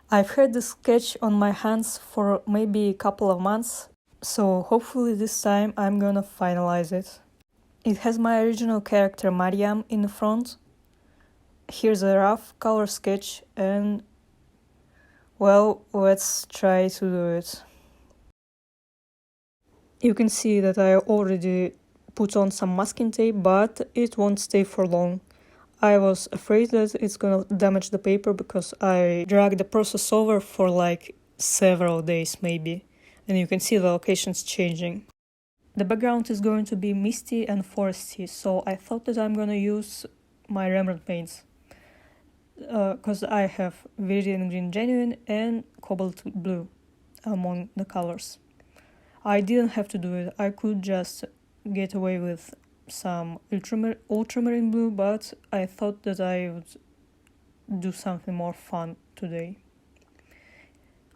I've had this sketch on my hands for maybe a couple of months, so hopefully this time I'm gonna finalize it. It has my original character Mariam in the front. Here's a rough color sketch and, well, let's try to do it. You can see that I already put on some masking tape, but it won't stay for long. I was afraid that it's gonna damage the paper because I dragged the process over for like several days maybe, and you can see the locations changing. The background is going to be misty and foresty, so I thought that I'm gonna use my Rembrandt paints because I have Viridian Green Genuine and Cobalt Blue among the colors. I didn't have to do it, I could just get away with some ultramarine blue, but I thought that I would do something more fun today.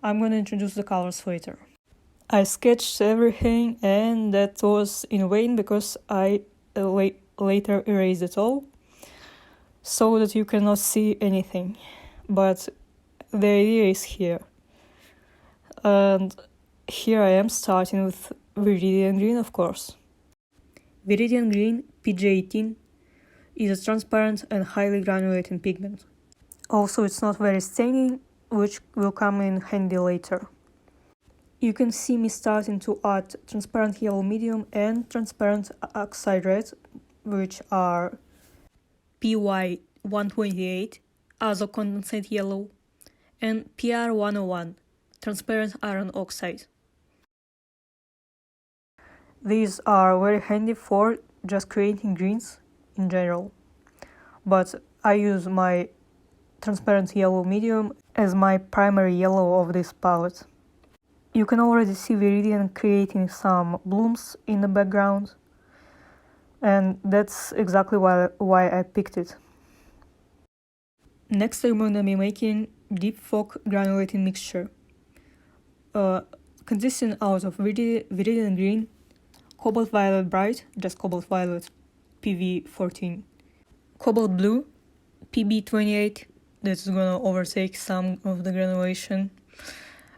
I'm gonna introduce the colors later. I sketched everything and that was in vain because I later erased it all so that you cannot see anything. But the idea is here. And here I am starting with Viridian Green, of course. Viridian Green PG18 is a transparent and highly granulating pigment. Also, it's not very staining, which will come in handy later. You can see me starting to add transparent yellow medium and transparent oxide red, which are PY128, azo condensate yellow, and PR101, transparent iron oxide. These are very handy for just creating greens in general, but I use my transparent yellow medium as my primary yellow of this palette. You can already see Viridian creating some blooms in the background, and that's exactly why I picked it. Next I'm going to be making Deep Fog Granulating Mixture, consisting out of Viridian Green, Cobalt Violet Bright, just Cobalt Violet PV14, Cobalt Blue PB28, that's gonna overtake some of the granulation,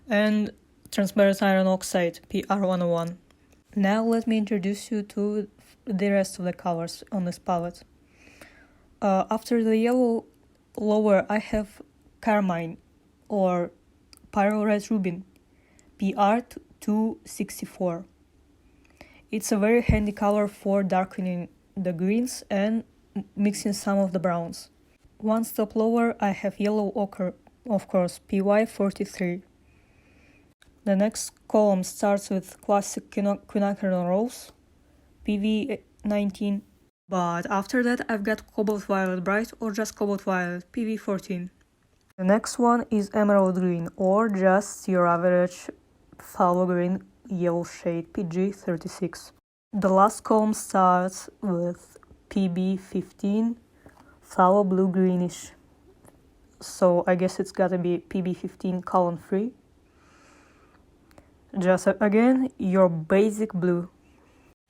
and transparent iron oxide PR101. Now let me introduce you to the rest of the colors on this palette. After the yellow lower I have carmine or pyro red rubin PR264. It's a very handy color for darkening the greens and mixing some of the browns. One step lower I have yellow ochre, of course, PY43. The next column starts with classic quinacridone rose, PV19, but after that I've got Cobalt Violet Bright or just Cobalt Violet, PV14. The next one is Emerald Green or just your average phthalo green yellow shade, PG36. The last column starts with PB15, phthalo blue greenish, so I guess it's gotta be PB15 column 3. Just again, your basic blue.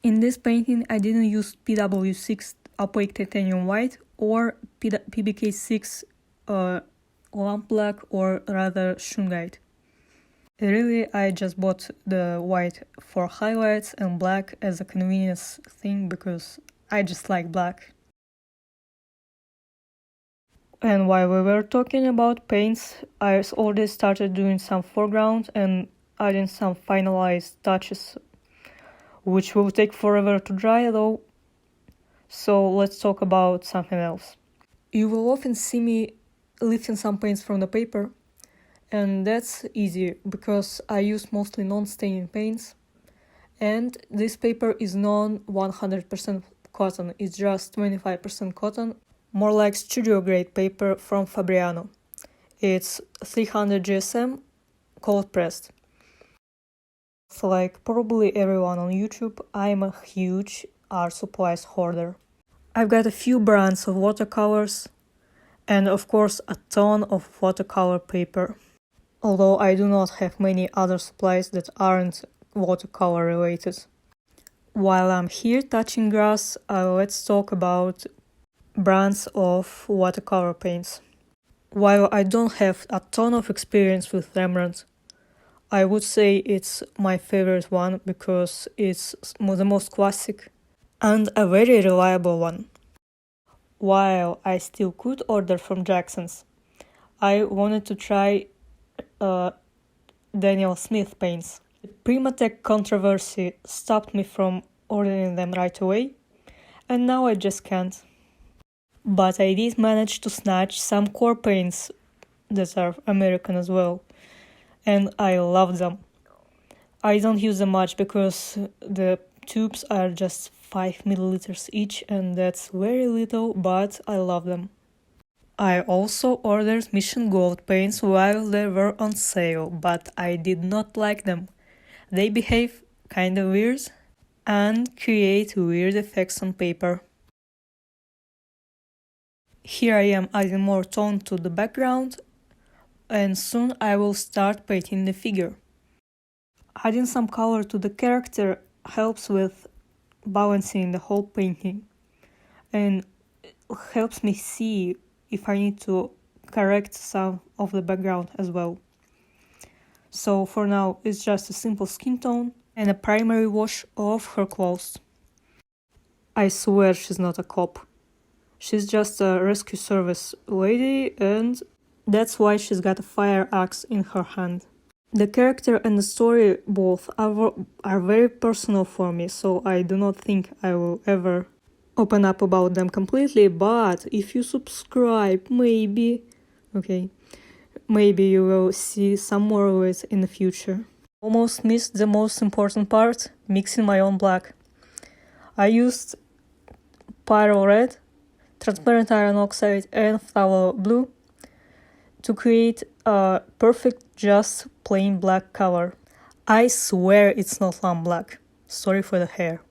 In this painting I didn't use PW6 opaque titanium white or PBK6 lamp black or rather shungite. Really, I just bought the white for highlights and black as a convenience thing because I just like black. And while we were talking about paints, I already started doing some foreground and adding some finalized touches, which will take forever to dry though. So let's talk about something else. You will often see me lifting some paints from the paper, and that's easy because I use mostly non-staining paints, and this paper is non-100% cotton, it's just 25% cotton, more like studio grade paper from Fabriano. It's 300 GSM, cold pressed. Like probably everyone on YouTube, I'm a huge art supplies hoarder. I've got a few brands of watercolors and of course a ton of watercolor paper, although I do not have many other supplies that aren't watercolor related. While I'm here touching grass, let's talk about brands of watercolor paints. While I don't have a ton of experience with Rembrandt, I would say it's my favorite one because it's the most classic and a very reliable one. While I still could order from Jackson's, I wanted to try Daniel Smith paints. The Primatech controversy stopped me from ordering them right away, and now I just can't. But I did manage to snatch some core paints that are American as well, and I love them. I don't use them much because the tubes are just 5 milliliters each, and that's very little, but I love them. I also ordered Mission Gold paints while they were on sale, but I did not like them. They behave kinda weird and create weird effects on paper. Here I am adding more tone to the background, and soon I will start painting the figure. Adding some color to the character helps with balancing the whole painting and helps me see if I need to correct some of the background as well. So for now it's just a simple skin tone and a primary wash of her clothes. I swear she's not a cop. She's just a rescue service lady, and that's why she's got a fire axe in her hand. The character and the story both are very personal for me, so I do not think I will ever open up about them completely, but if you subscribe, maybe you will see some more of it in the future. Almost missed the most important part, mixing my own black. I used Pyro Red, transparent iron oxide and phthalo blue to create a perfect just plain black color. I swear it's not lamp black. Sorry for the hair.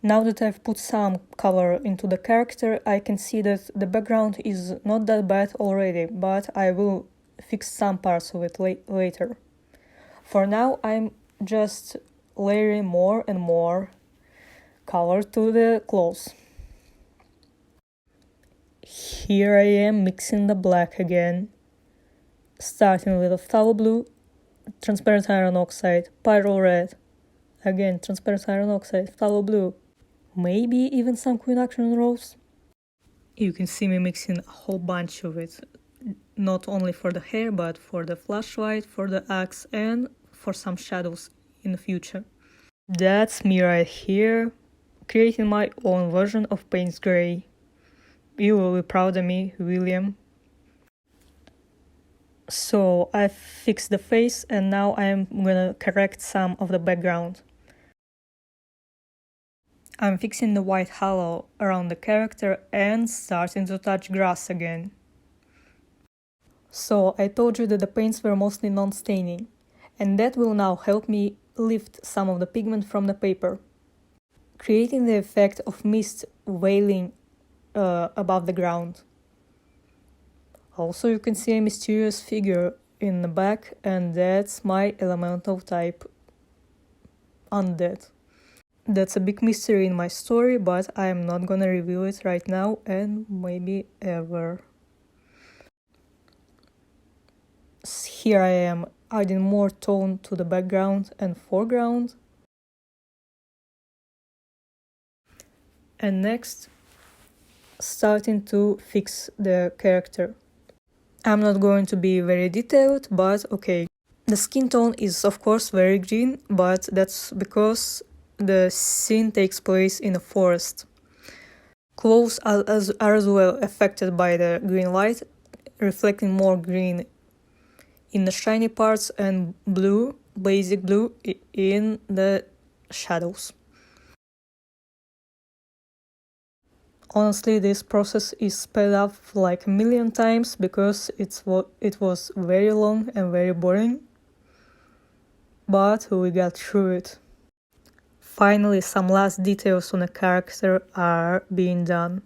Now that I've put some color into the character, I can see that the background is not that bad already, but I will fix some parts of it later. For now, I'm just layering more and more color to the clothes. Here I am mixing the black again, starting with a phthalo blue, transparent iron oxide, pyro red, again transparent iron oxide, phthalo blue, maybe even some queen action rose. You can see me mixing a whole bunch of it, not only for the hair but for the flashlight, for the axe and for some shadows in the future. That's me right here, creating my own version of Payne's Gray. You will be proud of me, William. So I've fixed the face and now I'm gonna correct some of the background. I'm fixing the white halo around the character and starting to touch grass again. So I told you that the paints were mostly non-staining, and that will now help me lift some of the pigment from the paper, creating the effect of mist veiling above the ground. Also, you can see a mysterious figure in the back, and that's my elemental type undead. That's a big mystery in my story, but I am not gonna reveal it right now and maybe ever. Here I am adding more tone to the background and foreground. And next, starting to fix the character. I'm not going to be very detailed, but okay. The skin tone is of course very green, but that's because the scene takes place in a forest. Clothes are as well affected by the green light, reflecting more green in the shiny parts and blue, basic blue, in the shadows. Honestly, this process is sped up like a million times because it was very long and very boring, but we got through it. Finally, some last details on the character are being done.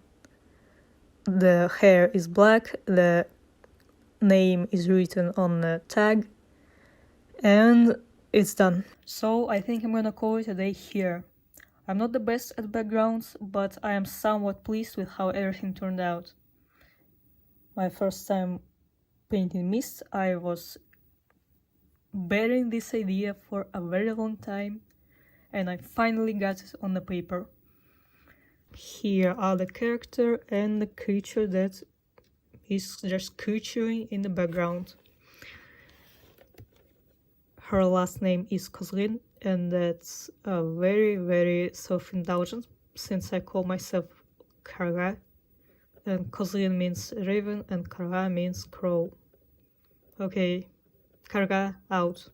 The hair is black, the name is written on the tag, and it's done. So I think I'm gonna call it a day here. I'm not the best at backgrounds, but I am somewhat pleased with how everything turned out. my first time painting mist. I was bearing this idea for a very long time, and I finally got it on the paper. Here are the character and the creature that is just creaturing in the background. Her last name is Kozrin, and that's a very self-indulgent, since I call myself Karga, and Kozrin means raven and Karga means crow. Okay, Karga out.